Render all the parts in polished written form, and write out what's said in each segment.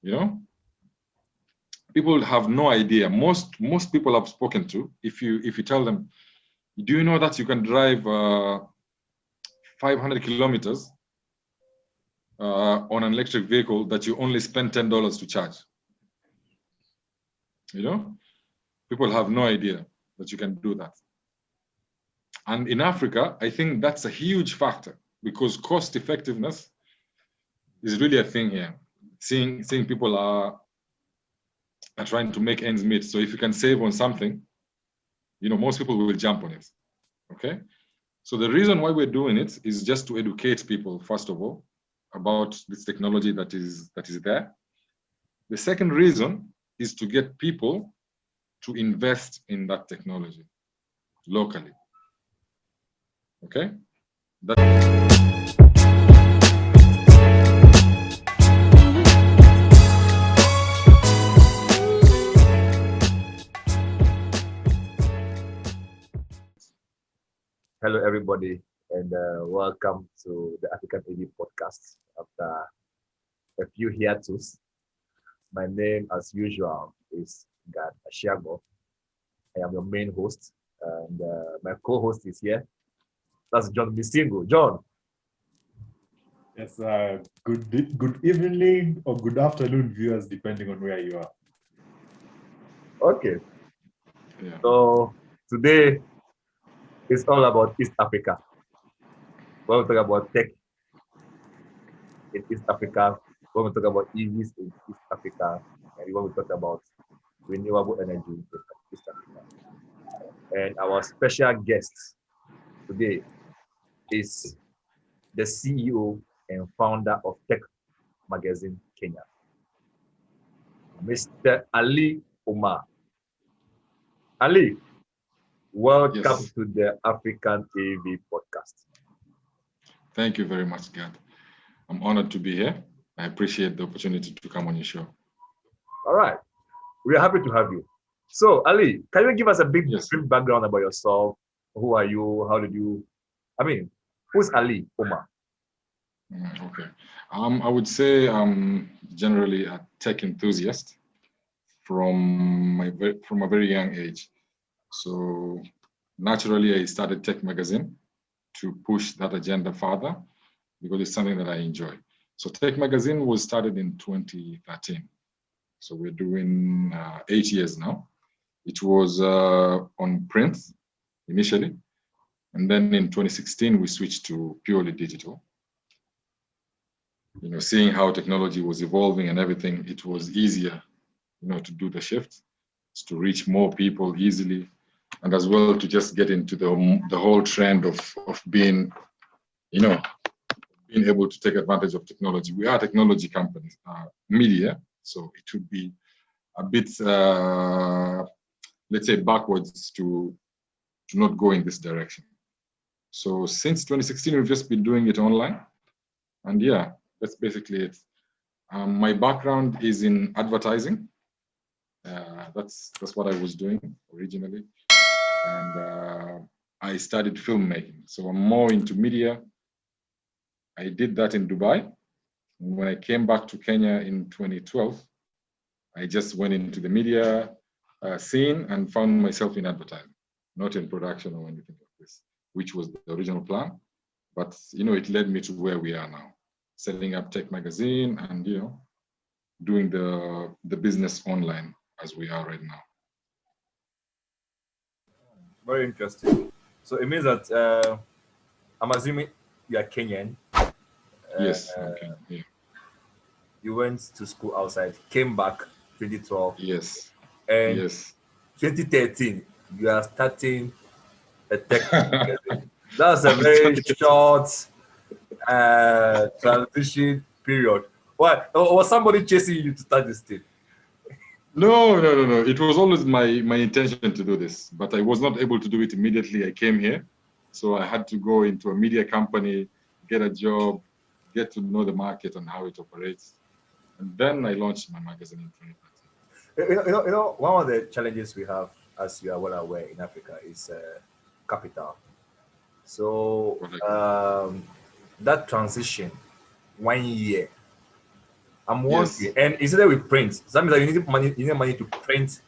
You know, people have no idea. Most people I've spoken to, if you tell them, do you know that you can drive 500 kilometers on an electric vehicle that you only spend $10 to charge? You know, people have no idea that you can do that. And in Africa, I think that's a huge factor, because cost effectiveness is really a thing here. Seeing people are trying to make ends meet. So if you can save on something, you know, most people will jump on it. Okay. So the reason why we're doing it is just to educate people, first of all, about this technology that is there. The second reason is to get people to invest in that technology locally. Okay? Hello, everybody, and welcome to the AfricaNEV podcast. After a few hiatus, my name, as usual, is Gad Ashiago. I am your main host, and my co-host is here. That's John Misingo. John. Yes, good evening or good afternoon, viewers, depending on where you are. Okay. Yeah. So today it's all about East Africa. When we talk about tech in East Africa, when we talk about EVs in East Africa, and when we talk about renewable energy in East Africa. And our special guest today is the CEO and founder of Tech Magazine Kenya, Mr. Ali Omar. Ali, welcome to the AfricaNEV podcast. Thank you very much, Gad. I'm honored to be here. I appreciate the opportunity to come on your show. All right. We are happy to have you. So, Ali, can you give us a brief background about yourself? Who are you? How did you... who's Ali Omar? Okay. I would say I'm generally a tech enthusiast from a very young age. So naturally, I started Tech Magazine to push that agenda further because it's something that I enjoy. So Tech Magazine was started in 2013. So we're doing 8 years now. It was on print initially. And then in 2016, we switched to purely digital. You know, seeing how technology was evolving and everything, it was easier, you know, to do the shift, to reach more people easily, and as well to just get into the whole trend of being, you know, being able to take advantage of technology. We are technology companies, media, so it would be a bit, let's say, backwards to not go in this direction. So since 2016, we've just been doing it online, and yeah, that's basically it. My background is in advertising. That's what I was doing originally, and I studied filmmaking. So I'm more into media. I did that in Dubai. When I came back to Kenya in 2012, I just went into the media scene and found myself in advertising, not in production or anything like this, which was the original plan. But you know, it led me to where we are now, setting up Tech Magazine and, you know, doing the business online as we are right now. Very interesting. So it means that I'm assuming you are Kenyan. Yes. Okay. Yeah. You went to school outside, came back 2012. Yes. And yes. 2013, you are starting a tech magazine. That's a very short transition period. Why? Was somebody chasing you to start this thing? No. It was always my intention to do this, but I was not able to do it immediately. I came here, so I had to go into a media company, get a job, get to know the market and how it operates, and then I launched my magazine in 2013. You know, one of the challenges we have, as you are well aware, in Africa is capital. So that transition, 1 year, I'm Yes. wondering, and is it that we print? So that means that you need money to print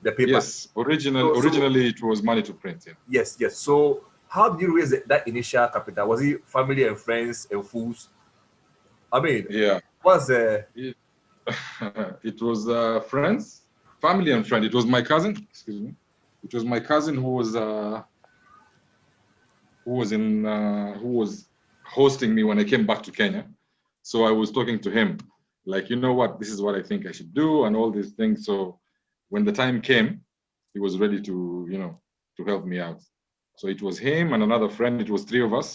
the paper. Yes, originally it was money to print. Yeah. Yes, yes. So how did you raise that initial capital? Was it family and friends and fools? I mean, Yeah. what's the It, it was friends, family, and friend. It was my cousin. Excuse me. It was my cousin who was hosting me when I came back to Kenya. So I was talking to him, like, you know what, this is what I think I should do, and all these things. So when the time came, he was ready to, to help me out. So it was him and another friend. It was 3 of us,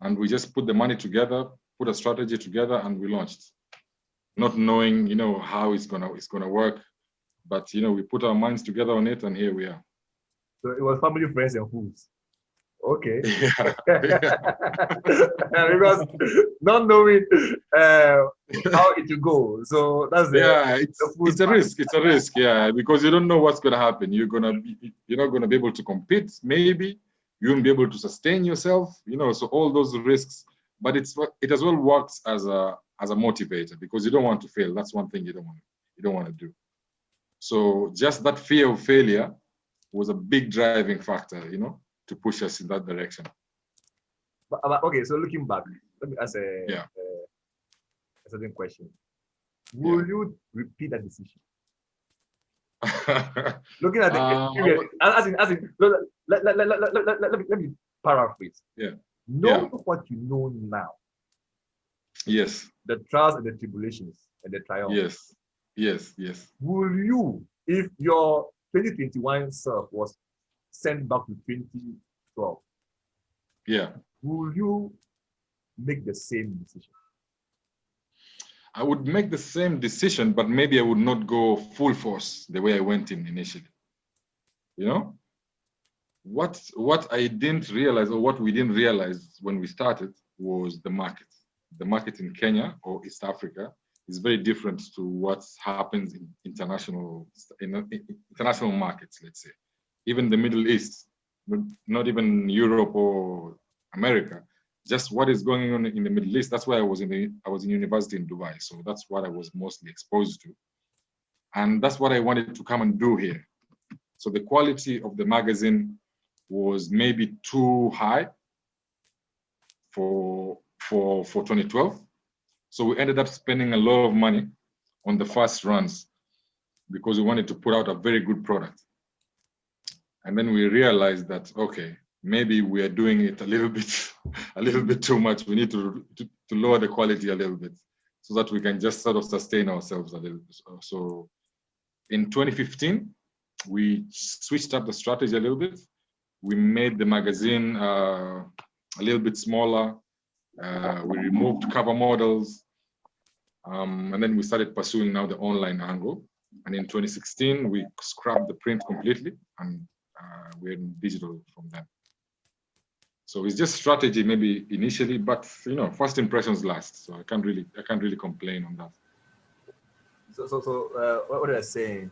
and we just put the money together, put a strategy together, and we launched, not knowing, how it's gonna work. But we put our minds together on it, and here we are. so it was family, friends, and fools. Okay. Yeah. Because not knowing how it will go. So that's it's a risk. It's a risk, yeah, because you don't know what's gonna happen. You're not gonna be able to compete. Maybe you won't be able to sustain yourself. So all those risks. But it as well works as a motivator, because you don't want to fail. That's one thing you don't want to do. So just that fear of failure was a big driving factor, to push us in that direction. But, okay, so looking back, let me ask a certain question. Will you repeat that decision? Looking at the experience, let me paraphrase. Yeah. Know what you know now. Yes. The trials and the tribulations and the triumphs. Yes. Will you, if your 2021 self was sent back to 2012, will you make the same decision? I would make the same decision, but maybe I would not go full force the way I went in initially. What I didn't realize, or what we didn't realize when we started, was the market. The market in Kenya or East Africa is very different to what happens in international markets, let's say. Even the Middle East, not even Europe or America, just what is going on in the Middle East. That's why I was in university in Dubai, so that's what I was mostly exposed to, and that's what I wanted to come and do here. So the quality of the magazine was maybe too high for 2012. So we ended up spending a lot of money on the first runs because we wanted to put out a very good product. And then we realized that, okay, maybe we are doing it a little bit too much. We need to lower the quality a little bit so that we can just sort of sustain ourselves a little bit. So in 2015, we switched up the strategy a little bit. We made the magazine a little bit smaller. We removed cover models. And then we started pursuing now the online angle. And in 2016, we scrapped the print completely, and we're in digital from then. So it's just strategy maybe initially, but first impressions last. So I can't really complain on that. So what are you saying?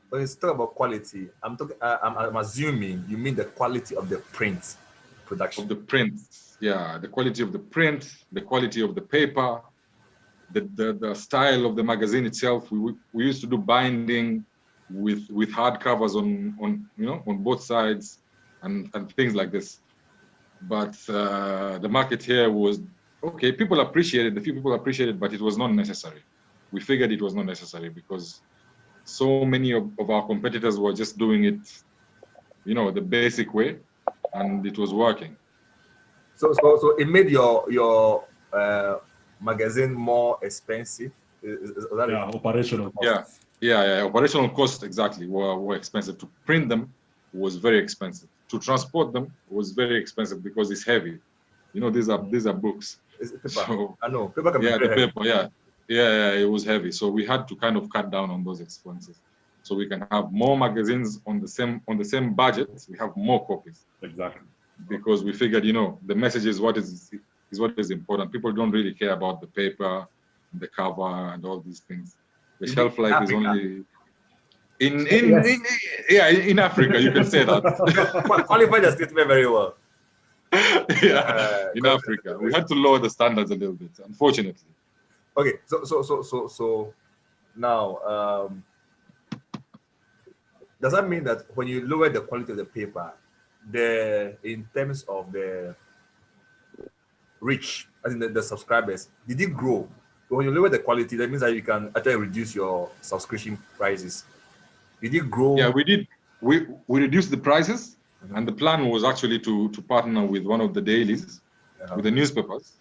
When you talk about quality, I'm assuming you mean the quality of the print production. Of the print, yeah, the quality of the print, the quality of the paper, the style of the magazine itself. We used to do binding with hardcovers on both sides and things like this. But the market here was okay. People appreciated, a few people appreciated, but it was not necessary. We figured it was not necessary because so many of our competitors were just doing it, the basic way, and it was working. So it made your magazine more expensive. Is that operational costs. Yeah, operational costs exactly were expensive. To print them was very expensive. To transport them was very expensive because it's heavy. These are books. It's paper. So, I know paper can be very heavy. Yeah, it was heavy. So we had to kind of cut down on those expenses, so we can have more magazines on the same budget. We have more copies. Exactly. Because we figured, the message is what is important. People don't really care about the paper, the cover, and all these things. The shelf life is only in Africa. You can say that. Qualify the statement very well. In Africa, we had to lower the standards a little bit, unfortunately. Okay, so now, does that mean that when you lower the quality of the paper, in terms of the reach, as in the subscribers, did it grow? When you lower the quality, that means that you can actually reduce your subscription prices. Did it grow? Yeah, we did. We reduced the prices, Mhm. and the plan was actually to partner with one of the dailies, with the newspapers,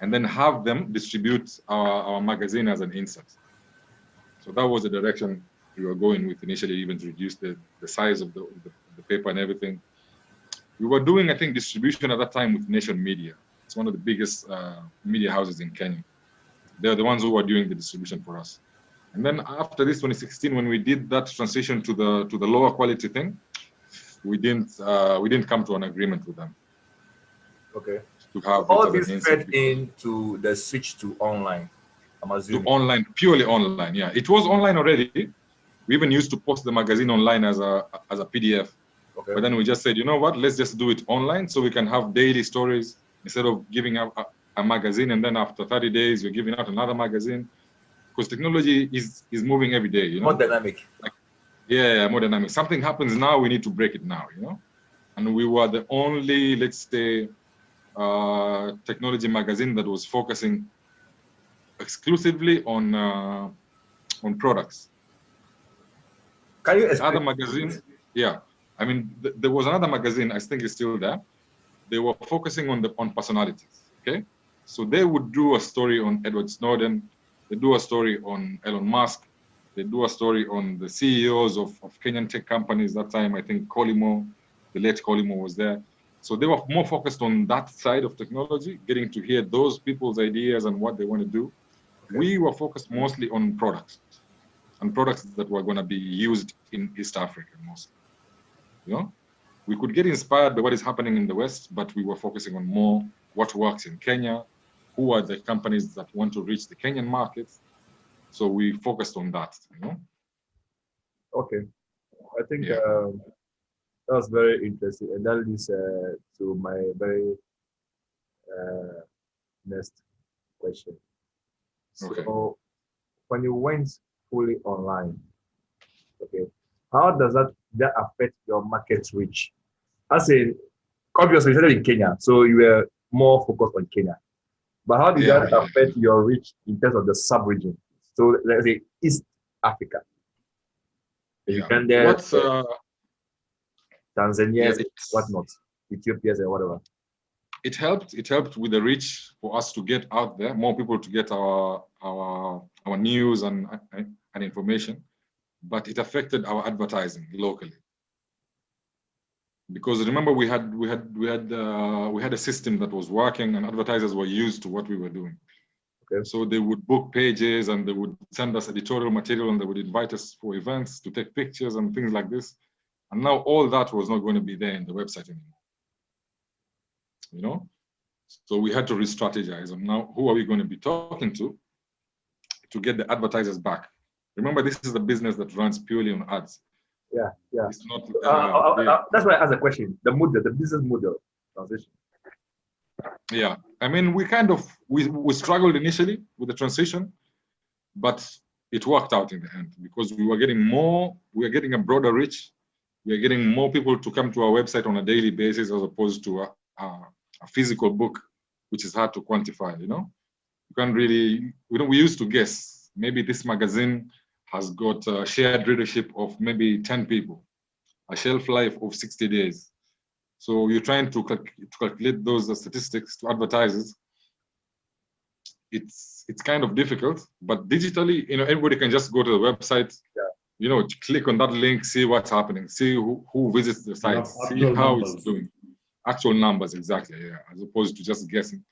and then have them distribute our magazine as an insert. So that was the direction we were going with initially, even to reduce the size of the paper and everything. We were doing, I think, distribution at that time with Nation Media. It's one of the biggest media houses in Kenya. They're the ones who were doing the distribution for us. And then after this 2016, when we did that transition to the lower quality thing, we didn't come to an agreement with them. Okay. To have all it as this an fed insert into the switch to online, I'm to assuming. online, purely online. Yeah, it was online already. We even used to post the magazine online as a PDF. Okay. But then we just said, you know what? Let's just do it online so we can have daily stories instead of giving out a magazine and then after 30 days you're giving out another magazine. Because technology is moving every day, you know. More dynamic. Like, yeah, more dynamic. Something happens now, we need to break it now, you know. And we were the only, let's say, technology magazine that was focusing exclusively on products. Can you The explain? other magazine, yeah. I mean, there was another magazine, I think it's still there. They were focusing on personalities, okay? So they would do a story on Edward Snowden, they do a story on Elon Musk, they do a story on the CEOs of Kenyan tech companies. That time, I think Kolimo, the late Kolimo was there. So they were more focused on that side of technology, getting to hear those people's ideas and what they want to do. Okay. We were focused mostly on products and products that were going to be used in East Africa mostly. You know, we could get inspired by what is happening in the West, but we were focusing on more what works in Kenya, who are the companies that want to reach the Kenyan markets. So we focused on that, you know. Okay. I think Yeah. that was very interesting. And that leads to my very next question. So Okay. when you went fully online, okay, how does that affect your market reach? As in, obviously, you started in Kenya, so you were more focused on Kenya. But how did that Yeah. affect your reach in terms of the sub-region? So let's say East Africa, Uganda, What's Tanzania, it's whatnot, Ethiopia, and whatever. it helped with the reach for us to get out there, more people to get our news and information, but it affected our advertising locally. Because remember, we had a system that was working, and advertisers were used to what we were doing. Okay. So they would book pages, and they would send us editorial material, and they would invite us for events to take pictures and things like this. And now all that was not going to be there in the website anymore. You know, so we had to re-strategize on now who are we going to be talking to get the advertisers back. Remember, this is a business that runs purely on ads. Yeah. It's not. That's why I asked the question. The business model transition. Yeah, I mean, we struggled initially with the transition, but it worked out in the end because we were getting a broader reach. We are getting more people to come to our website on a daily basis as opposed to a physical book, which is hard to quantify. You know, you can't really. We used to guess maybe this magazine has got a shared readership of maybe 10 people, a shelf life of 60 days. So you're trying to calculate those statistics to advertisers. It's kind of difficult, but digitally, you know, everybody can just go to the website, you know, click on that link, see what's happening, see who visits the site, see how it's doing. Actual numbers, exactly, yeah, as opposed to just guessing.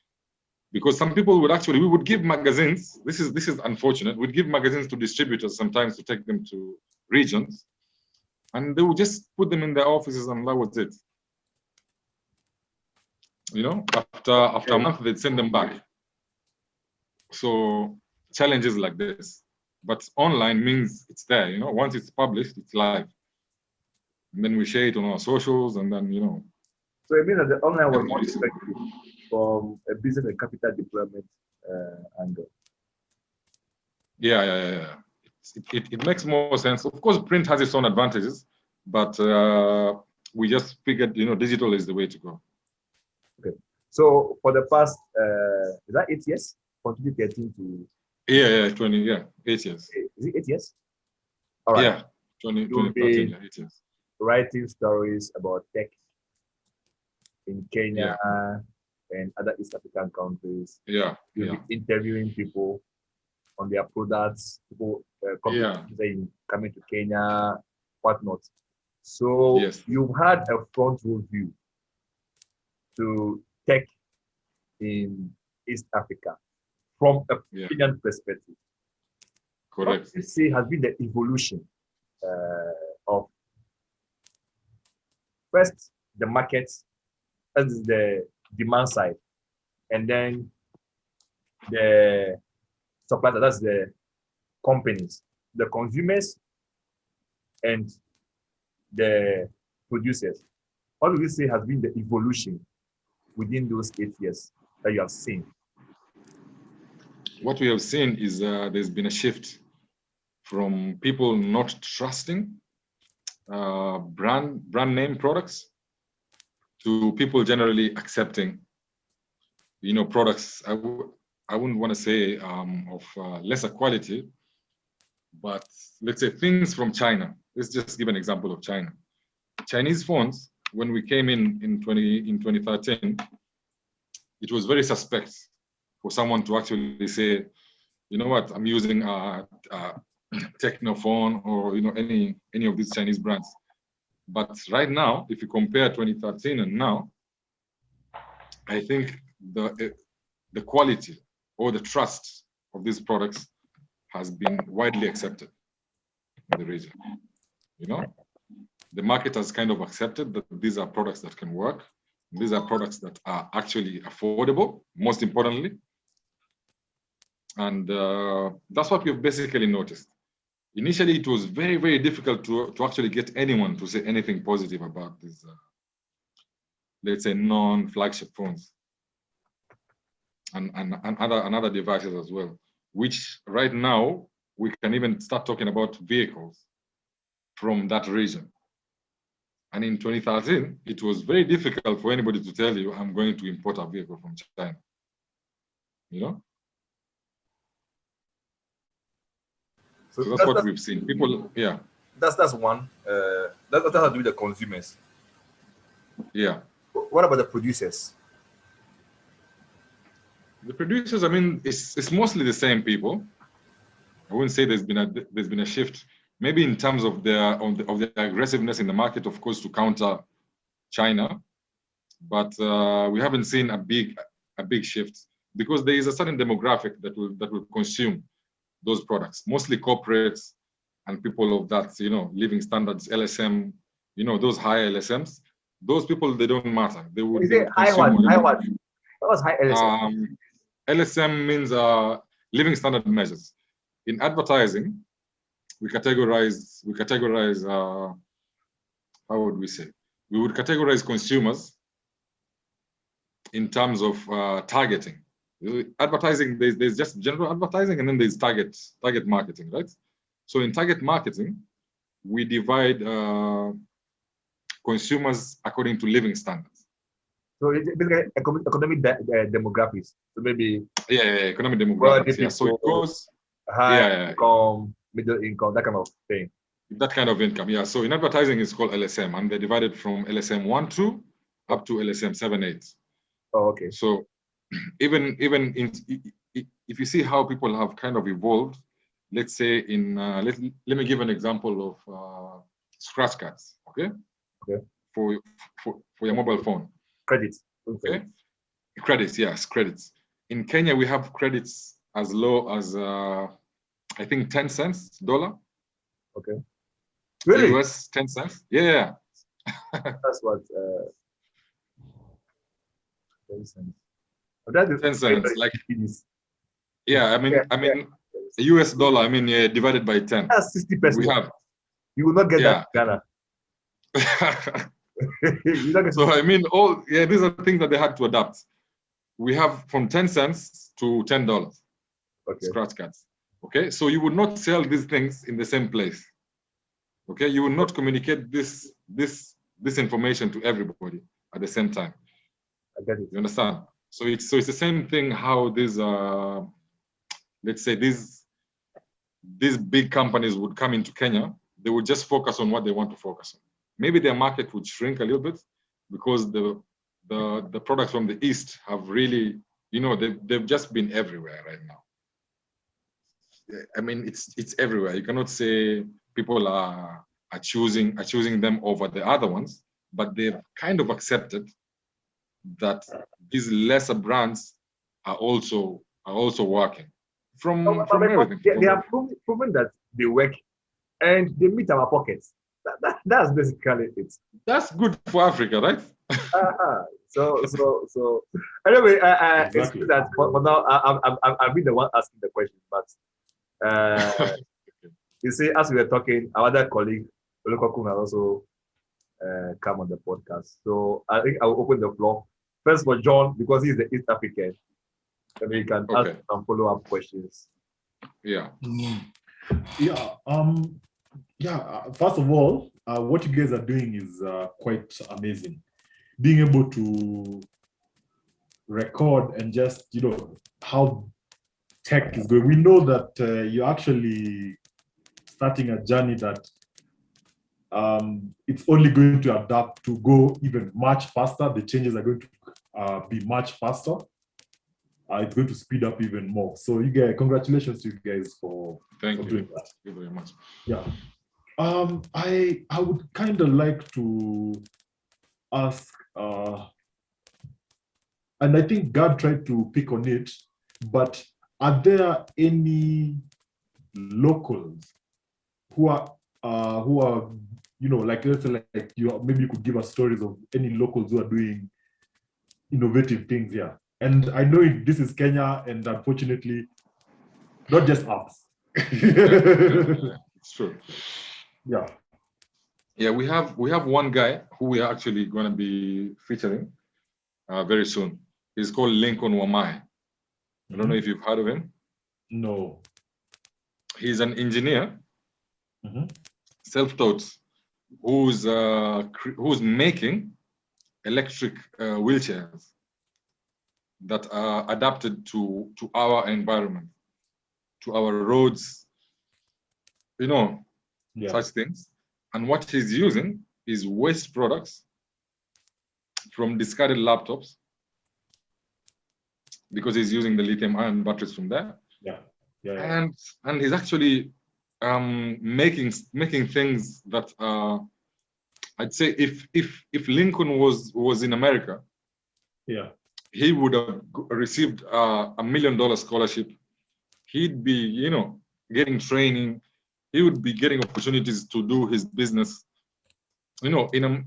Because some people we would give magazines. This is unfortunate. We'd give magazines to distributors sometimes to take them to regions, and they would just put them in their offices, and that was it. You know, after a month, they'd send them back. So challenges like this, but online means it's there. You know, once it's published, it's live, and then we share it on our socials, and then you know. So it means that the online was more effective from a business and capital deployment angle. Yeah. It makes more sense. Of course, print has its own advantages, but we just figured, digital is the way to go. Okay. So for the past, is that 8 years? From 2013 to... Yeah, 8 years. Is it 8 years? All right. Yeah, 2013, 8 years. Writing stories about tech in Kenya and other East African countries. Yeah. You'll be interviewing people on their products, people coming to Kenya, whatnot. So you've had a front row view to tech in East Africa from a Kenyan perspective. Correct. What you say has been the evolution of first the markets, that is the demand side, and then the supply side, that's the companies, the consumers, and the producers. What would you say has been the evolution within those 8 years that you have seen? What we have seen is there's been a shift from people not trusting brand name products to people generally accepting, products. I wouldn't want to say of lesser quality, but let's say things from China. Let's just give an example of China. Chinese phones, when we came in 2013, it was very suspect for someone to actually say, you know what, I'm using a Techno phone or any of these Chinese brands. But right now, if you compare 2013 and now, I think the quality or the trust of these products has been widely accepted in the region. The market has kind of accepted that these are products that can work. These are products that are actually affordable, most importantly. And that's what we've basically noticed. Initially, it was very, very difficult to actually get anyone to say anything positive about these, let's say, non-flagship phones and other devices as well, which right now, we can even start talking about vehicles from that region. And in 2013, it was very difficult for anybody to tell you, I'm going to import a vehicle from China. So that's what we've seen. People, That's one. That's how to do with the consumers. Yeah. What about the producers? The producers, I mean, it's mostly the same people. I wouldn't say there's been a shift. Maybe in terms of their aggressiveness in the market, of course, to counter China, but we haven't seen a big shift because there is a certain demographic that will consume those products, mostly corporates and people of that, living standards, LSM, those high LSMs. Those people, they don't matter. They would. Is it high what? High what? What was high LSM? LSM means living standard measures. In advertising, we categorize. How would we say? We would categorize consumers in terms of targeting. Advertising, there's just general advertising, and then there's target marketing, right? So in target marketing, we divide consumers according to living standards. So it's basically economic demographics. So maybe economic demographics. Yeah. So it goes high income, middle income, that kind of thing. That kind of income, yeah. So in advertising, it's called LSM, and they're divided from LSM 1-2 up to LSM 7-8. Oh, okay. So even if you see how people have kind of evolved, let's say in let me give an example of scratch cards, okay? For your mobile phone. Credits. Okay. Credits, yes, credits. In Kenya, we have credits as low as I think 10 cents dollar. Okay. Really? US 10 cents? Yeah. That's what 10 cents. 10 cents, like yeah. I mean, US dollar. I mean, divided by 10. That's 60%. We have. You will not get that in Ghana. So I mean, these are things that they had to adapt. We have from 10 cents to $10. Okay. Scratch cards. Okay, so you would not sell these things in the same place. Okay, you will not communicate this information to everybody at the same time. I get it. You understand? So it's the same thing. How these let's say these big companies would come into Kenya, they would just focus on what they want to focus on. Maybe their market would shrink a little bit because the products from the East have really, you know, they've just been everywhere right now. I mean, it's everywhere. You cannot say people are choosing them over the other ones, but they've kind of accepted that these lesser brands are also working from everything. They have proven that they work and they meet our pockets. That's basically it. That's good for Africa, right? So anyway, Exactly. it's that for now I'll be the one asking the question, but you see, as we were talking, our other colleague Olukokun has also come on the podcast. So I think I'll open the floor first for John because he's the East African, and he can ask some follow-up questions. Yeah. First of all, what you guys are doing is quite amazing. Being able to record and just, you know, how tech is going. We know that you're actually starting a journey that it's only going to adapt to go even much faster. The changes are going to be much faster. It's going to speed up even more. So you guys, congratulations to you guys for doing that. Thank you very much. Yeah. I would kind of like to ask, and I think God tried to pick on it, but are there any locals who are you know, like let's say like maybe you could give us stories of any locals who are doing innovative things here? And I know this is Kenya, and unfortunately, not just apps. It's true. Yeah. Yeah, we have one guy who we are actually going to be featuring very soon. He's called Lincoln Wamae. I don't know if you've heard of him. No. He's an engineer, self-taught, who's making electric wheelchairs that are adapted to our environment, to our roads, you know, such things. And what he's using is waste products from discarded laptops, because he's using the lithium-ion batteries from there. And he's actually making things that I'd say if Lincoln was in America, he would have received $1 million scholarship. He'd be, you know, getting training. He would be getting opportunities to do his business, you know, in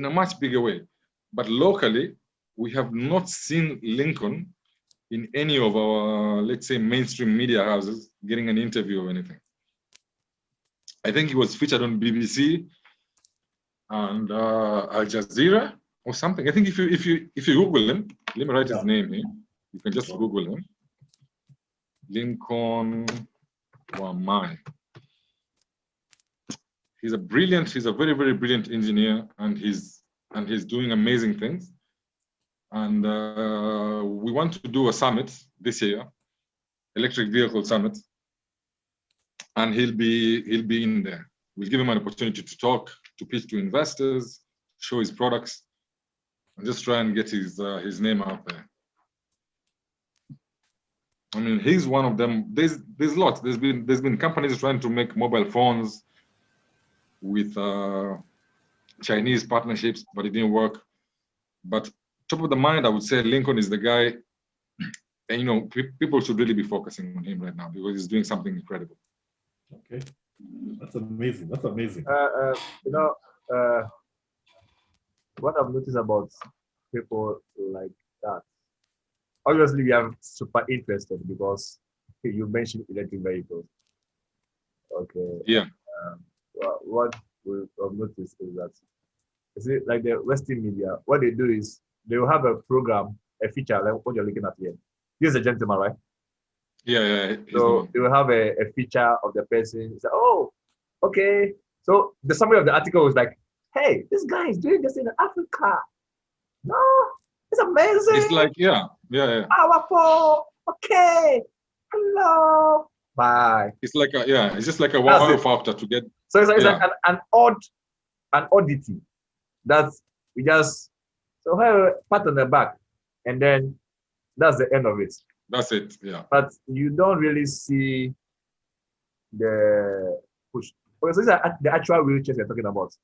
a much bigger way. But locally, we have not seen Lincoln in any of our, let's say, mainstream media houses getting an interview or anything. I think he was featured on BBC and Al Jazeera or something. I think if you Google him, let me write his name here. You can just Google him. Lincoln Wamae. He's a very, very brilliant engineer, and he's doing amazing things. And we want to do a summit this year, electric vehicle summit, and he'll be in there. We'll give him an opportunity to talk, to pitch to investors, show his products, and just try and get his name out there. I mean, he's one of them. There's lots. There's been companies trying to make mobile phones with Chinese partnerships, but it didn't work. But top of the mind, I would say Lincoln is the guy, and you know, people should really be focusing on him right now because he's doing something incredible. Okay, that's amazing. That's amazing. You know, what I've noticed about people like that, obviously we are super interested because you mentioned electric vehicles. Okay. Yeah. What we've noticed is that, you see, like the Western media, what they do is they will have a program, a feature like what you're looking at here. Here's a gentleman, right? Yeah, he's the So one. they will have a feature of the person. Say, oh, okay. So the summary of the article was like, hey, this guy is doing this in Africa. No, it's amazing. It's like, yeah. Powerful. Okay. Hello. Bye. It's like a, yeah, it's just like a That's wow it. factor to get. So it's Yeah. like an oddity. That's we just so her pat on the back, and then that's the end of it. That's it. Yeah. But you don't really see the push. Okay, so these are the actual wheelchairs you're talking about.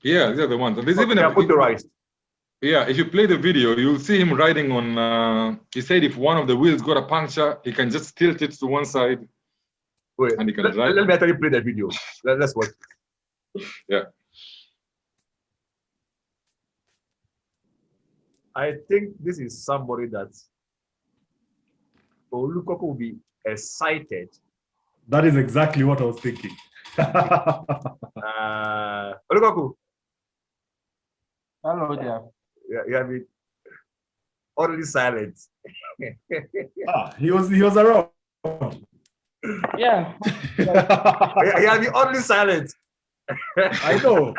Yeah, they're the ones. There's even They are a, motorized. yeah, if you play the video, you'll see him riding on. He said if one of the wheels got a puncture, he can just tilt it to one side. Wait, And he can let ride. me actually play the video. Let's watch. Yeah. I think this is somebody that Olukokun will be excited. That is exactly what I was thinking. Olukokun. Hello there. You have been oddly silent. He was around. Yeah. You have been oddly silent. I know.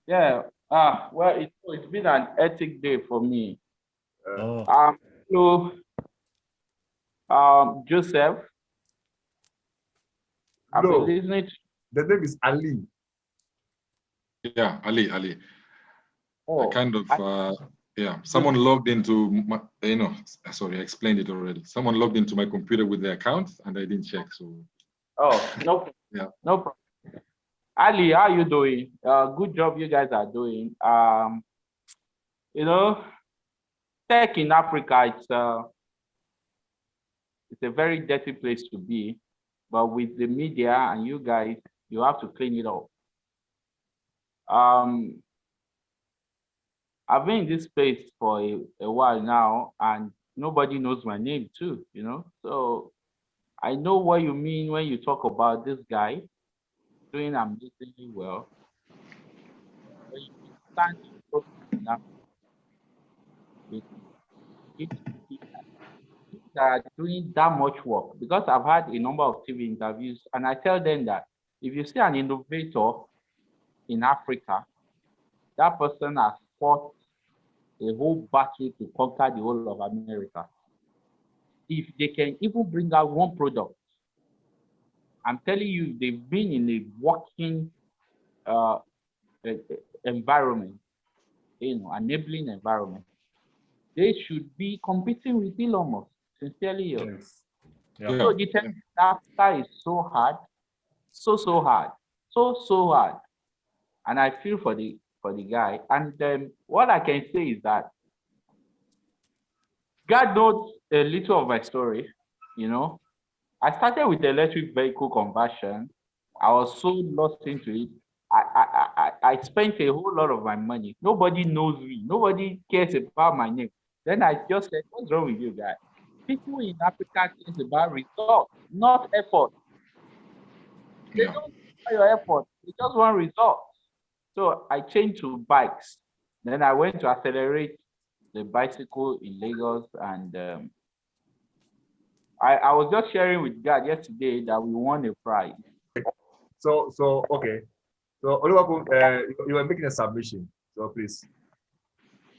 Yeah. Well, it's been an hectic day for me. Oh. So, Joseph, I've No. been listening to. The name is Ali. Yeah, Ali. Oh, I kind of, yeah, someone logged into my, sorry, I explained it already. Someone logged into my computer with their account and I didn't check. So, no problem. Yeah. No problem. Ali, how you doing? Good job you guys are doing. Tech in Africa, it's a very dirty place to be, but with the media and you guys, you have to clean it up. I've been in this space for a while now, and nobody knows my name too, So I know what you mean when you talk about this guy doing amazingly well. But you stand enough with that are doing that much work, because I've had a number of TV interviews, and I tell them that if you see an innovator in Africa, that person has fought a whole battle to conquer the whole of America. If they can even bring out one product, I'm telling you, they've been in a working environment, enabling environment. They should be competing with Elon Musk, sincerely. Yes. yeah. So the tech Africa is so hard, so hard, so hard, and I feel for the guy. And what I can say is that God knows a little of my story. I started with electric vehicle conversion. I was so lost into it. I spent a whole lot of my money. Nobody knows me. Nobody cares about my name. Then I just said, what's wrong with you guys? People in Africa care about results, not effort. They don't want your effort. They just want results. So I changed to bikes. Then I went to accelerate the bicycle in Lagos, and I was just sharing with God yesterday that we won a prize. So okay. So Olukokun, you were making a submission. So please.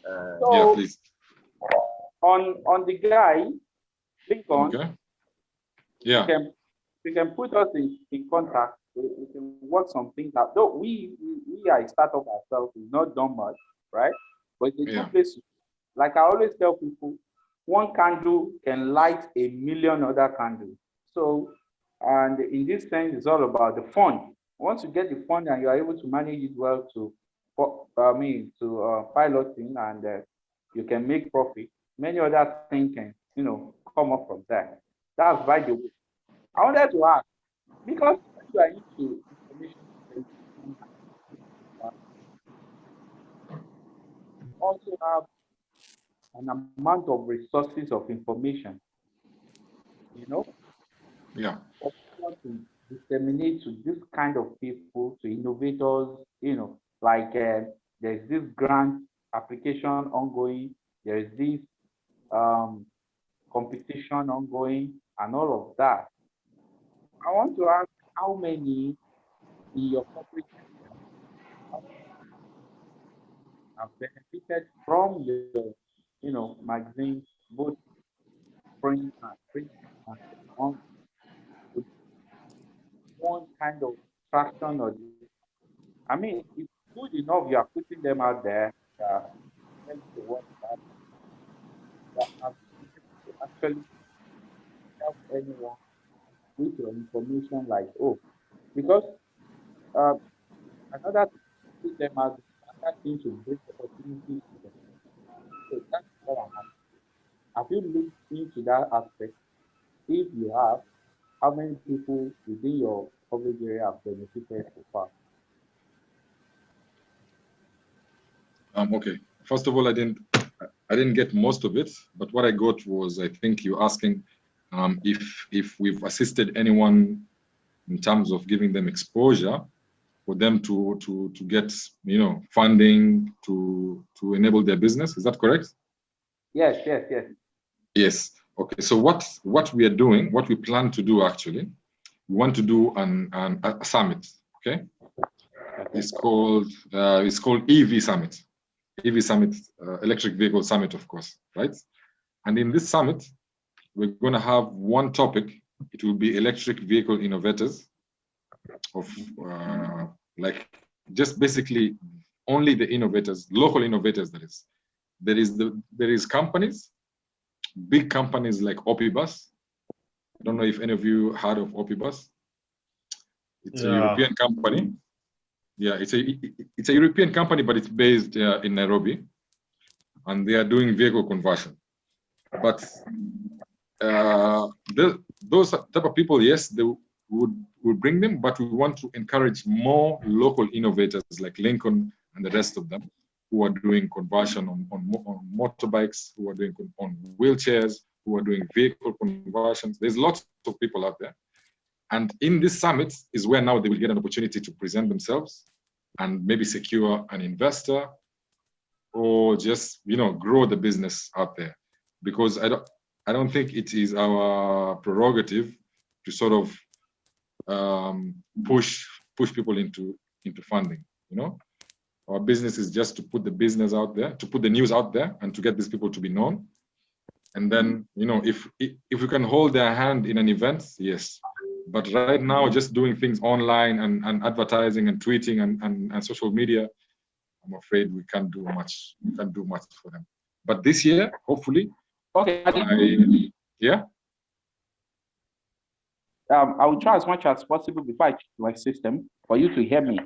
Yeah, please. On the guy, Lincoln, Okay. Yeah. we can put us in contact. We can work some things out. Though we are a startup ourselves, we've not done much, right? But it's a good place. Like I always tell people, one candle can light a million other candles. So, and in this sense, it's all about the fund. Once you get the fund and you are able to manage it well to piloting, and you can make profit, many other things can, come up from that. That's by the way. I wanted to ask, because you are into information, also have an amount of resources of information, Yeah. to disseminate to this kind of people, to innovators, like there's this grant application ongoing, there's this competition ongoing, and all of that. I want to ask how many in your corporate have benefited from your, magazines, both print and on with one kind of traction or the, I mean, it's good enough you are putting them out there. Thanks to what that have been able to actually help anyone with your information like, oh, because uh, another thing to put them out, another thing to bring opportunities to them. So that's what I'm asking. Have you looked into that aspect? If you have, how many people within your coverage area have benefited so far? Okay. First of all, I didn't get most of it, but what I got was, I think you asking if we've assisted anyone in terms of giving them exposure for them to get funding to enable their business. Is that correct? Yes. Yes. Okay. So what we are doing, what we plan to do actually, we want to do a summit. Okay. It's called EV Summit. EV Summit, Electric Vehicle Summit, of course, right? And in this summit, we're going to have one topic. It will be electric vehicle innovators of like just basically only the innovators, local innovators. That is, there is companies, big companies like Opibus. I don't know if any of you heard of Opibus. It's a European company. Yeah, it's a European company, but it's based in Nairobi, and they are doing vehicle conversion. But those type of people, yes, they would bring them, but we want to encourage more local innovators like Lincoln and the rest of them who are doing conversion on motorbikes, who are doing on wheelchairs, who are doing vehicle conversions. There's lots of people out there. And in this summit is where now they will get an opportunity to present themselves and maybe secure an investor or just grow the business out there. Because I don't think it is our prerogative to sort of push people into funding. Our business is just to put the business out there, to put the news out there, and to get these people to be known. And then if we can hold their hand in an event, yes. But right now, just doing things online and advertising and tweeting and social media, I'm afraid we can't do much. We can't do much for them. But this year, hopefully, okay. Yeah. I will try as much as possible before I check my system for you to hear me.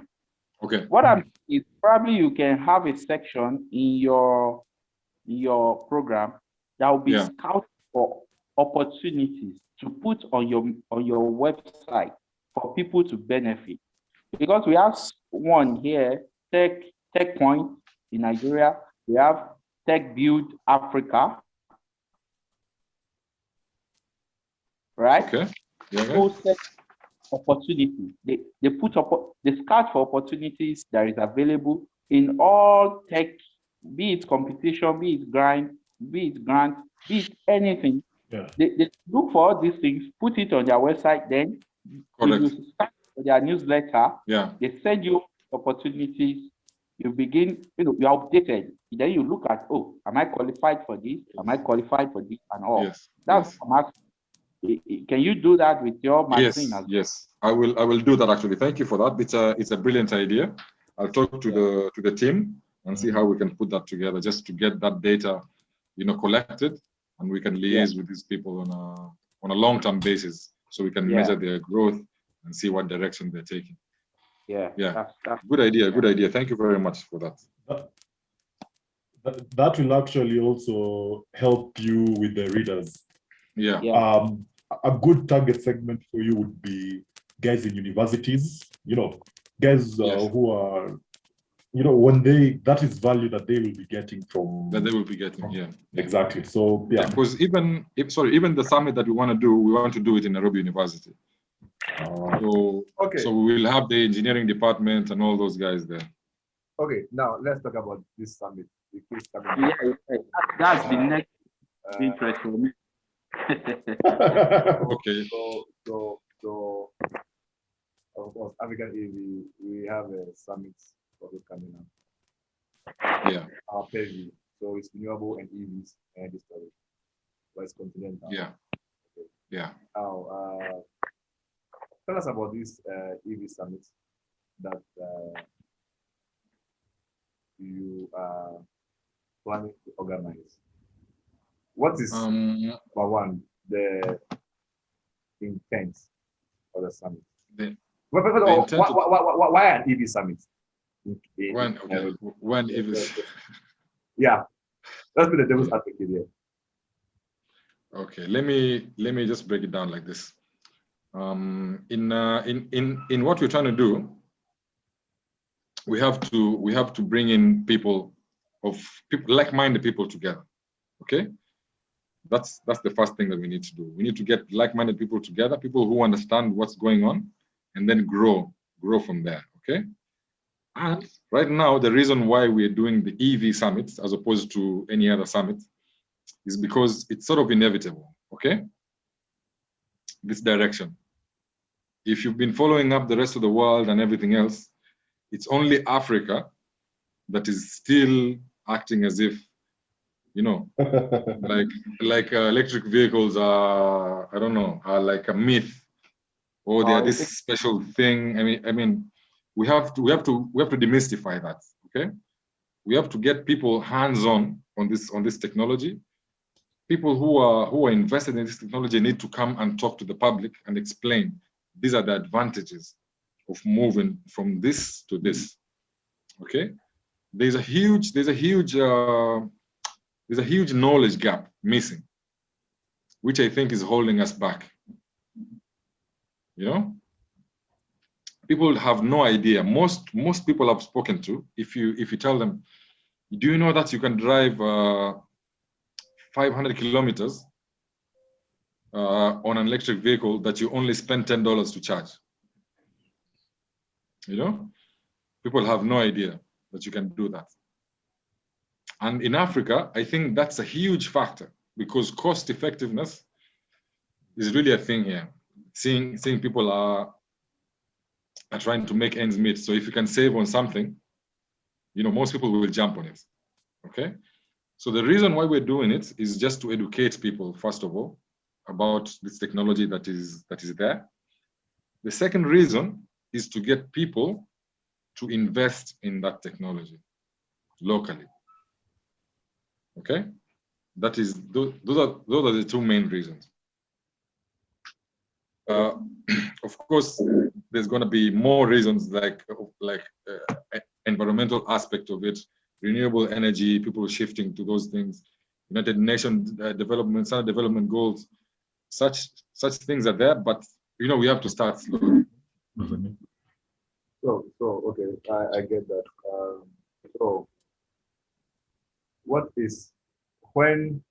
Okay. What I'm is probably you can have a section in your program that will be scout for opportunities to put on your website for people to benefit. Because we have one here, Tech Point in Nigeria. We have Tech Build Africa, right? Okay. Yeah. Opportunities. They put up, they scout for opportunities that is available in all tech, be it competition, be it grind, be it grant, be it anything. Yeah. They look for all these things, put it on their website, then if you start their newsletter, they send you opportunities. You begin, you're updated. Then you look at, oh, am I qualified for this? Am I qualified for this and all? Yes. That's can you do that with your magazine? Yes, yes, I will do that actually. Thank you for that. It's a brilliant idea. I'll talk to the team and see how we can put that together, just to get that data, collected, and we can liaise with these people on a long-term basis, so we can measure their growth and see what direction they're taking. Yeah. That's good idea. Good idea. Thank you very much for that. That will actually also help you with the readers. Yeah. A good target segment for you would be guys in universities, guys who are, when that is value that they will be getting from. That they will be getting, Exactly. So, because even the summit that we want to do it in Nairobi University. So we will have the engineering department and all those guys there. Okay, now let's talk about this summit. The case summit. That's the next interest for me. Okay. So, of course, AfricaNEV, we have a summit coming up. Yeah. Our purview. So it's renewable and EVs and energy storage. But it's continental. Yeah. Yeah. Now, tell us about this EV summit that you are planning to organize. What is number one, the intent of the summit? Why an EV summit? When EVs. Yeah, let's be the devil's advocate here. Okay, let me just break it down like this. In what we're trying to do, we have to bring in people like-minded people together. Okay, that's the first thing that we need to do. We need to get like-minded people together, people who understand what's going on, and then grow from there. Okay, and right now the reason why we're doing the EV summits as opposed to any other summit is because it's sort of inevitable. Okay, this direction. If you've been following up the rest of the world and everything else, it's only Africa that is still acting as if, you know, like electric vehicles are, I don't know, are like a myth, or they are this special thing. I mean, we have to demystify that. Okay, we have to get people hands-on on this technology. People who are invested in this technology need to come and talk to the public and explain these are the advantages of moving from this to this. Okay, there's a huge knowledge gap missing, which I think is holding us back. You know, people have no idea. Most people I've spoken to, if you tell them, do you know that you can drive 500 kilometers on an electric vehicle that you only spend $10 to charge? You know, people have no idea that you can do that. And in Africa, I think that's a huge factor, because cost effectiveness is really a thing here. Seeing people are trying to make ends meet. So if you can save on something, you know, most people will jump on it. Okay. So the reason why we're doing it is just to educate people, first of all, about this technology that is there. The second reason is to get people to invest in that technology locally. Okay, that is those are the two main reasons. Of course, there's going to be more reasons like environmental aspect of it, renewable energy, people shifting to those things, United Nations development, Sustainable Development Goals, such things are there, but you know, we have to start slowly. So okay, I get that. So when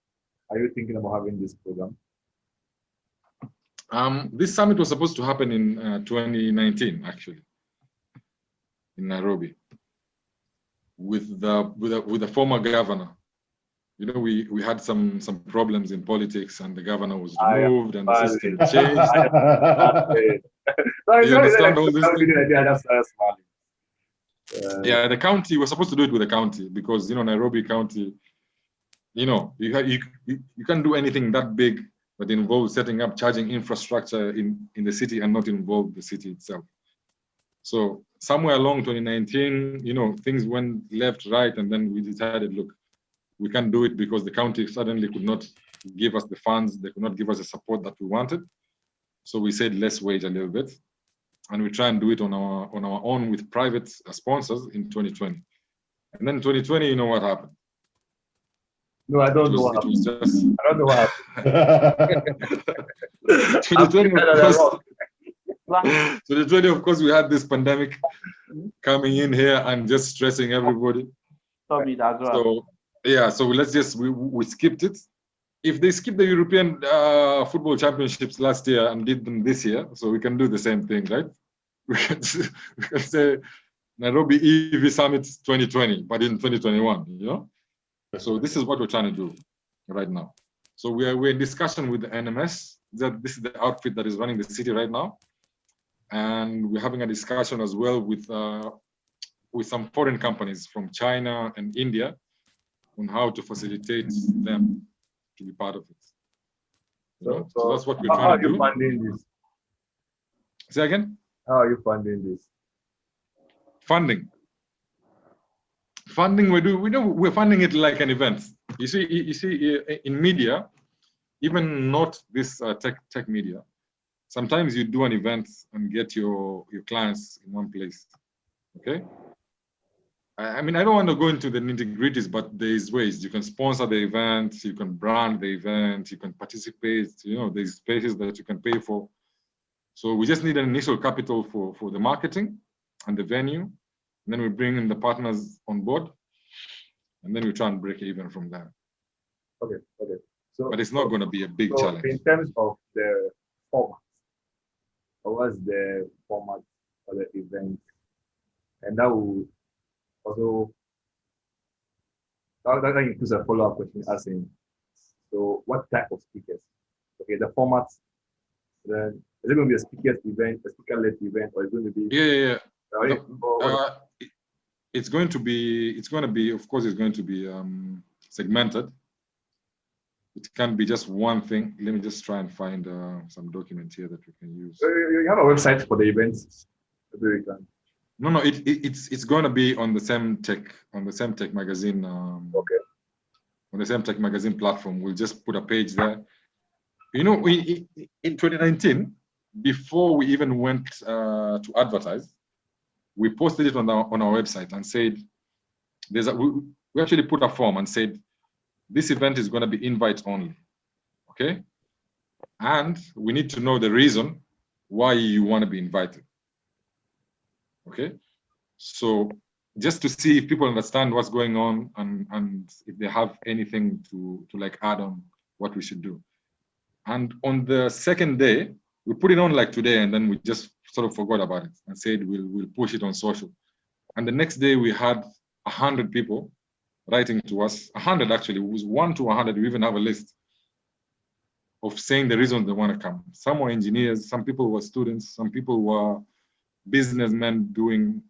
are you thinking about having this program? This summit was supposed to happen in 2019, actually, in Nairobi, with the former governor. You know, we had some problems in politics, and the governor was removed, and the system changed. You understand all this thing? Yeah, the county was supposed to do it with the county, because you know, Nairobi County, you know, you can't do anything that big that involves setting up charging infrastructure in the city and not involve the city itself. So somewhere along 2019, you know, things went left, right, and then we decided, look, we can't do it because the county suddenly could not give us the funds, they could not give us the support that we wanted. So we said, let's wait a little bit, and we try and do it on our own with private sponsors in 2020. And then 2020, you know what happened? No, I don't know. I don't know what happened. 2020, of course, we had this pandemic coming in here and just stressing everybody. So yeah, so we skipped it. If they skipped the European football championships last year and did them this year, so we can do the same thing, right? We can say Nairobi EV Summit 2020, but in 2021, you know? So this is what we're trying to do right now. So we're in discussion with the NMS that this is the outfit that is running the city right now. And we're having a discussion as well with some foreign companies from China and India on how to facilitate them to be part of it. So that's what we're trying to do. How are you funding this? Say again? How are you funding this? Funding. Funding, we're funding it like an event. You see, in media, even not this tech media, sometimes you do an event and get your clients in one place. Okay. I mean, I don't want to go into the nitty-gritties, but there's ways you can sponsor the event, you can brand the event, you can participate. There's spaces that you can pay for. So we just need an initial capital for the marketing and the venue. And then we bring in the partners on board, and then we try and break even from there. Okay. So, but it's not going to be a big challenge. In terms of the format, what was the format for the event? And that will also, that includes a follow-up question asking, so what type of speakers? Okay, the format, then is it going to be a speakers event, a speaker-led event, or is it going to be? Yeah. It's going to be, of course, it's going to be segmented. It can't be just one thing. Let me just try and find some document here that we can use. You have a website for the events? No, it's going to be on the same tech magazine. Okay. On the same tech magazine platform, we'll just put a page there. In 2019, before we even went to advertise, we posted it on our website and said, we actually put a form and said, this event is going to be invite only, okay? And we need to know the reason why you want to be invited, okay? So just to see if people understand what's going on and if they have anything to like add on what we should do. And on the second day, we put it on like today, and then we just sort of forgot about it and said we'll push it on social. And the next day we had 100 people writing to us, 100 actually, it was 1 to 100. We even have a list of saying the reason they want to come. Some were engineers, some people were students, some people were businessmen doing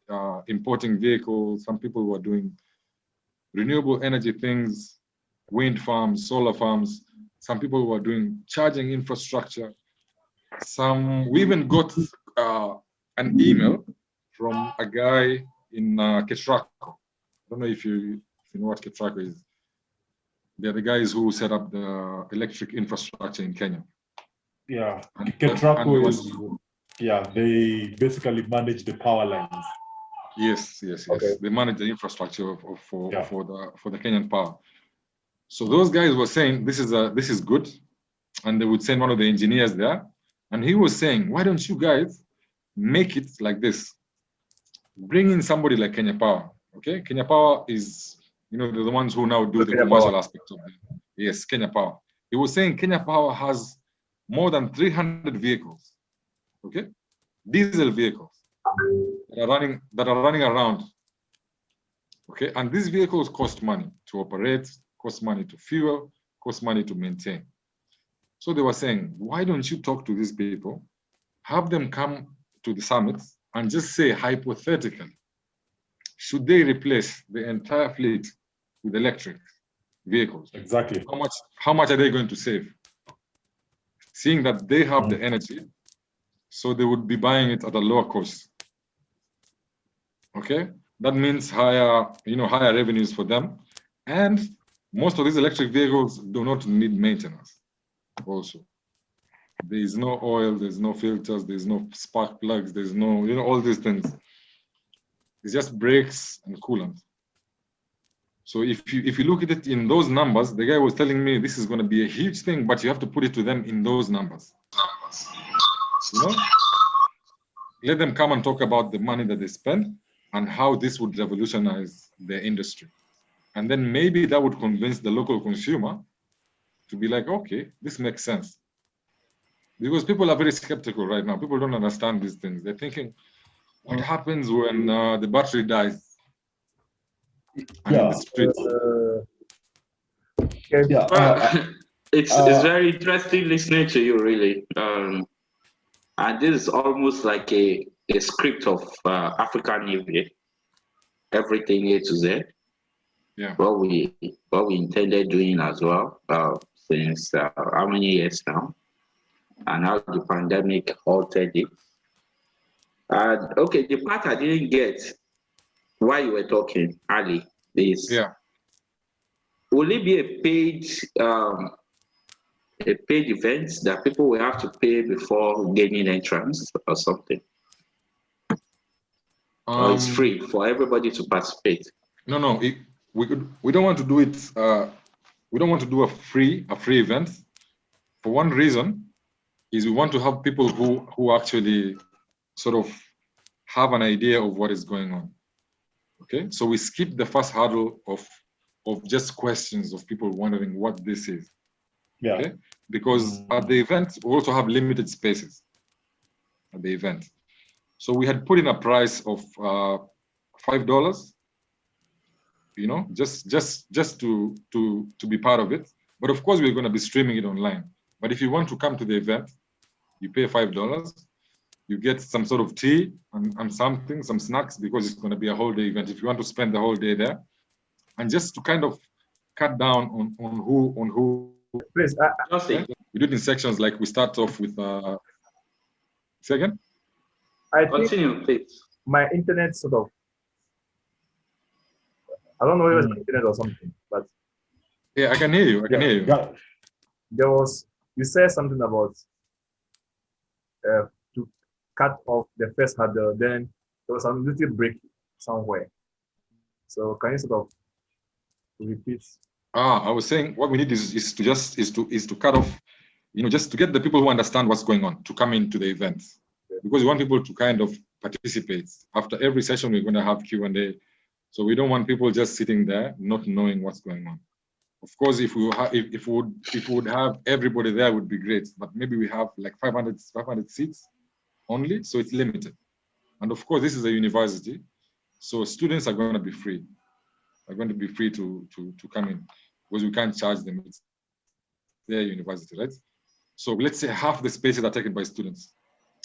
importing vehicles, some people were doing renewable energy things, wind farms, solar farms, some people were doing charging infrastructure. We even got an email from a guy in Ketrako. I don't know if you know what Ketrako is. They're the guys who set up the electric infrastructure in Kenya. Yeah, Ketrako is, they basically manage the power lines. Yes. Okay. They manage the infrastructure for the Kenyan power. So those guys were saying this is good, and they would send one of the engineers there, and he was saying, why don't you guys make it like this? Bring in somebody like Kenya Power. Okay, Kenya Power is, they're the ones who now do the commercial aspects of it. Yes, Kenya Power. He was saying Kenya Power has more than 300 vehicles, okay, diesel vehicles that are running around, okay, and these vehicles cost money to operate, cost money to fuel, cost money to maintain. So they were saying, why don't you talk to these people, have them come to the summits, and just say hypothetically, should they replace the entire fleet with electric vehicles? Exactly. How much are they going to save? Seeing that they have the energy, so they would be buying it at a lower cost. Okay, that means higher revenues for them, and most of these electric vehicles do not need maintenance. Also, there is no oil, there's no filters, there's no spark plugs, there's no all these things. It's just brakes and coolant. So if you look at it in those numbers, the guy was telling me this is going to be a huge thing, but you have to put it to them in those numbers. Let them come and talk about the money that they spend and how this would revolutionize their industry. And then maybe that would convince the local consumer to be like, okay, this makes sense. Because people are very skeptical right now. People don't understand these things. They're thinking, what happens when the battery dies? And in the streets. It's very interesting listening to you, really. And this is almost like a script of AfricaNEV, everything A to Z. Yeah. What we intended doing as well since how many years now, and how the pandemic altered it. And okay, the part I didn't get while you were talking, Ali, is Yeah. will it be a paid event that people will have to pay before gaining entrance or something? Or it's free for everybody to participate? No. We don't want to do it. We don't want to do a free event. For one reason, is we want to have people who actually sort of have an idea of what is going on. Okay, so we skip the first hurdle of just questions of people wondering what this is. Yeah. Okay, because at the event we also have limited spaces at the event. So we had put in a price of $5, you know, just to be part of it. But of course, we're going to be streaming it online. But if you want to come to the event, you pay $5. You get some sort of tea and something, some snacks, because it's going to be a whole day event. If you want to spend the whole day there, and just to kind of cut down on who. Please, Okay? We do it in sections. Like we start off with. Say again. I think Continue, please. my internet sort of. I don't know if it's my internet or something, but Yeah, I can hear you. I can hear you. Yeah. You said something about to cut off the first hurdle, then there was some little break somewhere. So can you sort of repeat? I was saying what we need is to cut off, you know, just to get the people who understand what's going on to come into the event, because we want people to kind of participate. After every session, we're going to have Q&A, so we don't want people just sitting there not knowing what's going on. Of course, if we would have everybody there, would be great. But maybe we have like 500 seats only, so it's limited. And of course, this is a university, so students are going to be free. Are going to be free to come in, because we can't charge them. It's their university, right? So let's say half the spaces are taken by students.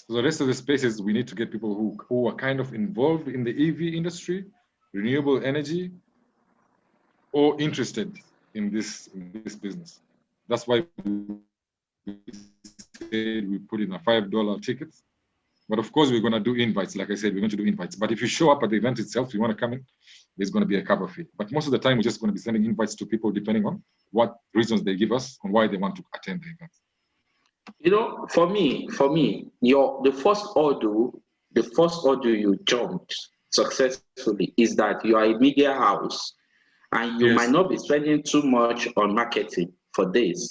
So the rest of the spaces, we need to get people who are kind of involved in the EV industry, renewable energy, or interested in this business. That's why we said we put in a $5 ticket. But of course, we're going to do invites. Like I said, we're going to do invites. But if you show up at the event itself, you want to come in, there's going to be a cover fee. But most of the time, we're just going to be sending invites to people depending on what reasons they give us on why they want to attend the event. You know, for me, the first order you jumped successfully is that you are a media house, and you might not be spending too much on marketing for this.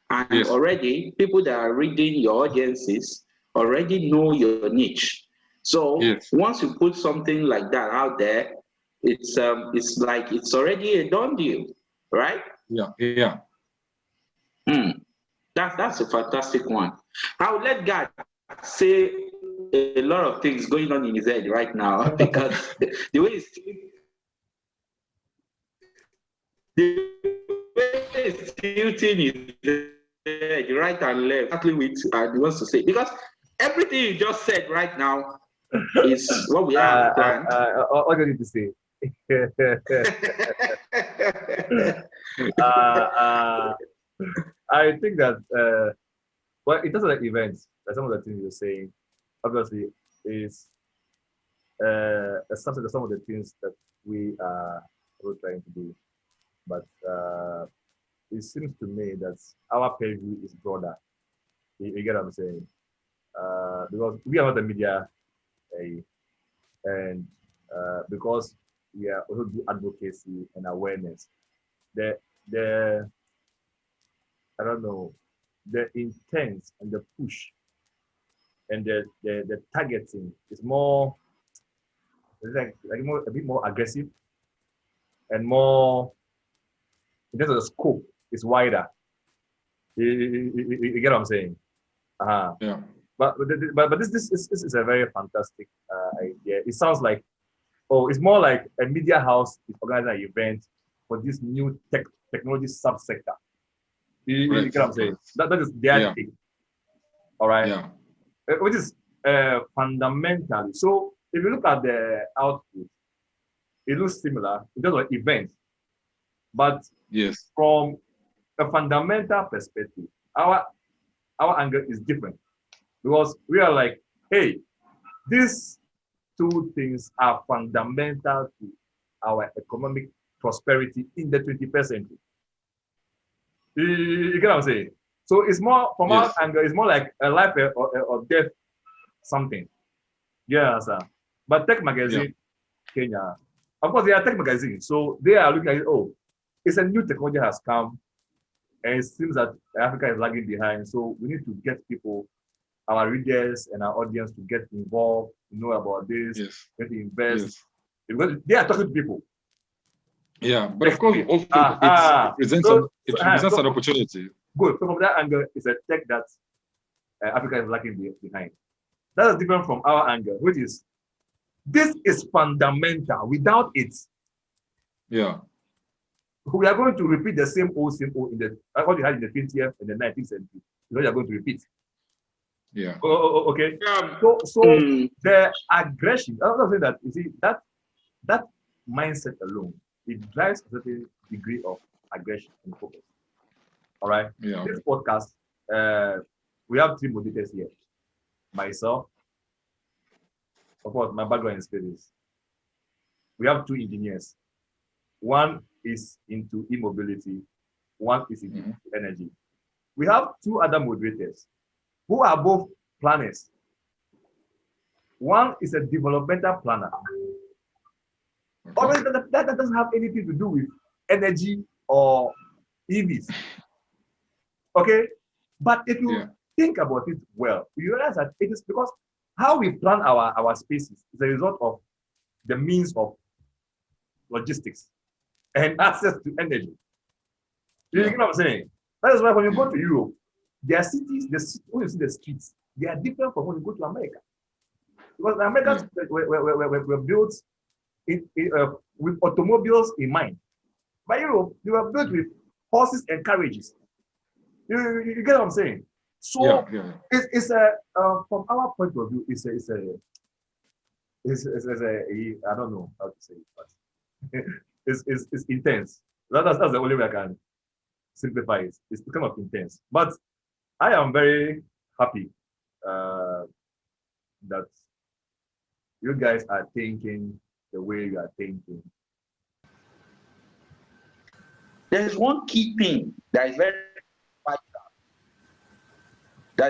And already, people that are reading your audiences already know your niche. So once you put something like that out there, it's like it's already a done deal, right? Yeah. That's a fantastic one. I'll let God say a lot of things going on in his head right now, because the way it's tilting his head right and left, exactly what he wants to say. Because everything you just said right now is what we have planned. What do you need to say? I think that well, in terms of the events, some of the things you're saying, obviously, is some of the things that we are trying to do. But it seems to me that our purview is broader. You get what I'm saying? Because we are not the media, and because we are also do advocacy and awareness. I don't know, the intent and the push and the targeting is more like a bit more aggressive and more in terms of the scope is wider. You get what I'm saying? Yeah. But this is a very fantastic idea. It sounds like, it's more like a media house is organizing an event for this new technology subsector. You get what I'm saying? That is their thing. All right. Yeah. Which is fundamentally. So if you look at the output, it looks similar in terms of events, but Yes. from a fundamental perspective, our angle is different because we are like, hey, these two things are fundamental to our economic prosperity in the 21st century. You get what I'm saying? So it's more from our angle, it's more like a life or death something. Yeah, sir. But Tech Magazine, Kenya, of course, they are tech magazines, so they are looking at it, oh, it's a new technology has come, and it seems that Africa is lagging behind. So we need to get people, our readers and our audience, to get involved, to know about this, get to invest, because they are talking to people. Yeah, but of course, also it presents an opportunity. Good. So from that angle, it's a tech that Africa is lagging behind. That is different from our angle, which is this is fundamental. Without it, we are going to repeat the same old in the what we had in the 20th and the 19th century. We are going to repeat. Yeah. Okay. So the aggression. I'm not saying that. You see that mindset alone, it drives a certain degree of aggression and focus. All right. Yeah. This podcast, we have 3 moderators here. Myself, of course, my background is physics. We have 2 engineers. One is into e-mobility, one is into energy. We have 2 other moderators who are both planners. One is a developmental planner. Already that doesn't have anything to do with energy or EVs. Okay? But if you think about it well, you realize that it is because how we plan our spaces is a result of the means of logistics and access to energy. You get what I'm saying? That is why when you go to Europe, their cities, when you see the streets, they are different from when you go to America. Because the Americans were built with automobiles in mind. By Europe, they were built with horses and carriages. You get what I'm saying? So it's a from our point of view, it's a I don't know how to say it, but it's intense. That's the only way I can simplify it. It's kind of intense. But I am very happy that you guys are thinking the way you are thinking. There's one key thing that is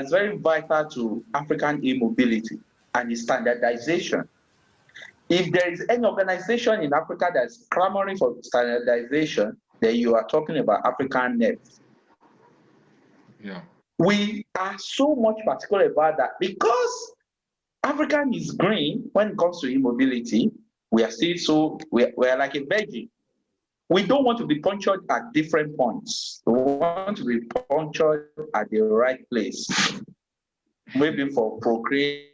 very vital to African e-mobility, and is standardization. If there is any organization in Africa that's clamoring for standardization, then you are talking about AfricaNEV. Yeah. We are so much particular about that because Africa is green when it comes to e-mobility. We are still we are like a virgin. We don't want to be punctured at different points. We want to be punctured at the right place, maybe for procreation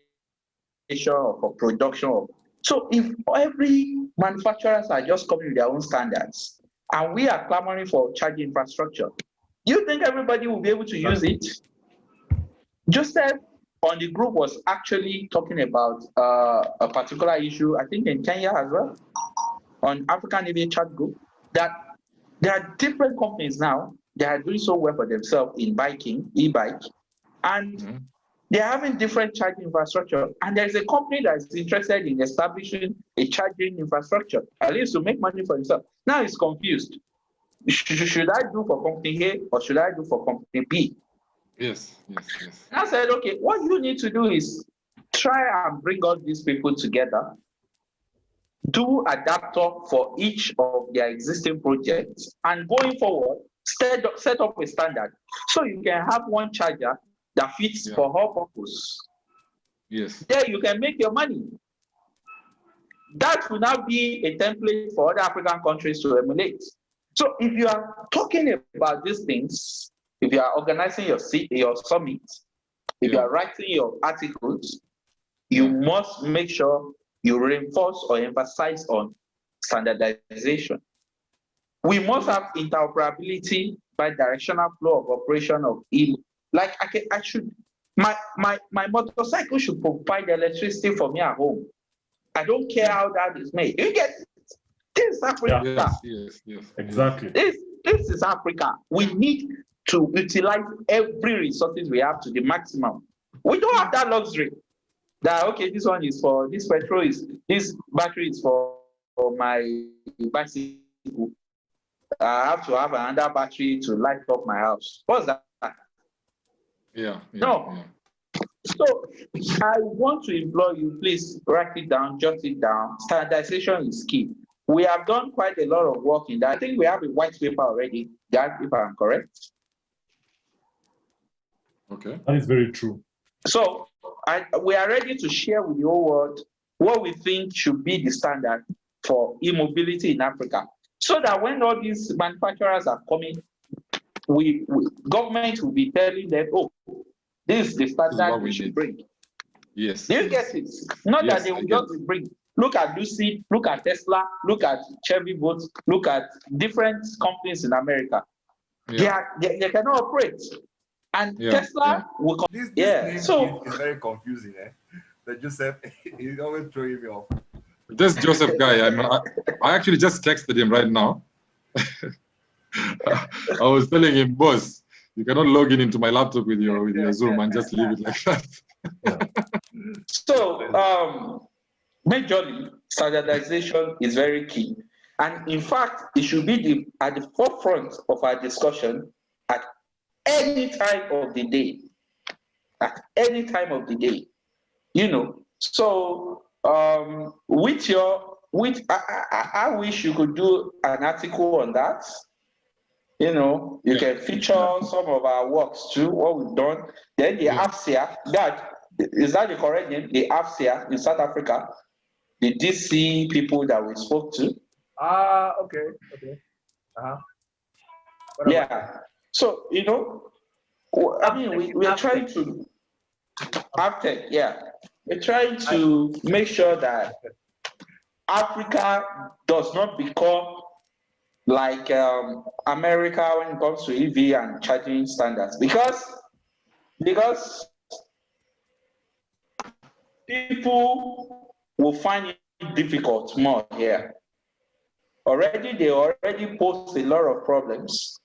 or for production. So if every manufacturers are just coming with their own standards, and we are clamoring for charging infrastructure, do you think everybody will be able to use it? Joseph on the group was actually talking about a particular issue, I think in Kenya as well, on AfricaNEV chat group, that there are different companies now that are doing so well for themselves in e-bike, and they're having different charging infrastructure. And there's a company that's interested in establishing a charging infrastructure, at least to make money for himself. Now he's confused. Should I do for company A or should I do for company B? Yes. And I said, okay, what you need to do is try and bring all these people together, do adapter for each of their existing projects, and going forward, set up a standard so you can have one charger that fits for all purpose. Yes. There you can make your money. That will now be a template for other African countries to emulate. So if you are talking about these things, if you are organizing your summit, if you are writing your articles, you must make sure you reinforce or emphasize on standardization. We must have interoperability by directional flow of operation of like I should my motorcycle should provide electricity for me at home. I don't care how that is made. You get it? This is Africa. Yes. Exactly. This is Africa. We need to utilize every resources we have to the maximum. We don't have that luxury. That okay, this one is for this this battery is for my bicycle. I have to have another battery to light up my house. What's that? Yeah. No. So I want to implore you, please write it down, jot it down. Standardization is key. We have done quite a lot of work in that. I think we have a white paper already, that if I'm correct. Okay. That is very true. So we are ready to share with the whole world what we think should be the standard for e-mobility in Africa. So that when all these manufacturers are coming, government will be telling them, oh, this is the standard we should bring. Yes. Do you get it? Not that they will just bring. Look at Lucid, look at Tesla, look at Chevy Boats, look at different companies in America. Yeah. They cannot operate. And Tesla will come. This name so is very confusing. That Joseph is always throwing me off. This Joseph guy, I actually just texted him right now. I was telling him, boss, you cannot log into my laptop with your Zoom and just leave it like that. So majorly, standardization is very key. And in fact, it should be at the forefront of our discussion at any time of the day. At any time of the day. So I wish you could do an article on that. You can feature some of our works too, what we've done. Then the AFCIA, is that the correct name? The AFCIA in South Africa, the DC people that we spoke to. Okay. Yeah. So, I mean, we're trying to, we're trying to make sure that Africa does not become like America when it comes to EV and charging standards, because people will find it difficult more here. They already pose a lot of problems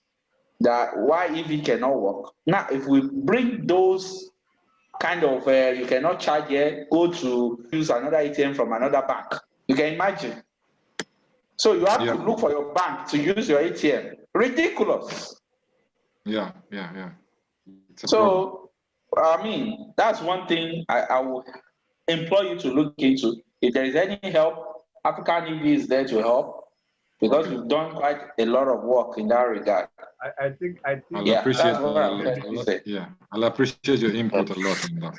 that why EV cannot work. Now, if we bring those kind of you cannot charge here, go to use another ATM from another bank. You can imagine. So you have to look for your bank to use your ATM. Ridiculous. Yeah. So, I mean, that's one thing I would implore you to look into. If there is any help, AfricaNEV is there to help, because we've done quite a lot of work in that regard. I think I'll appreciate that's what I'm trying to say. I'll appreciate your input a lot on that.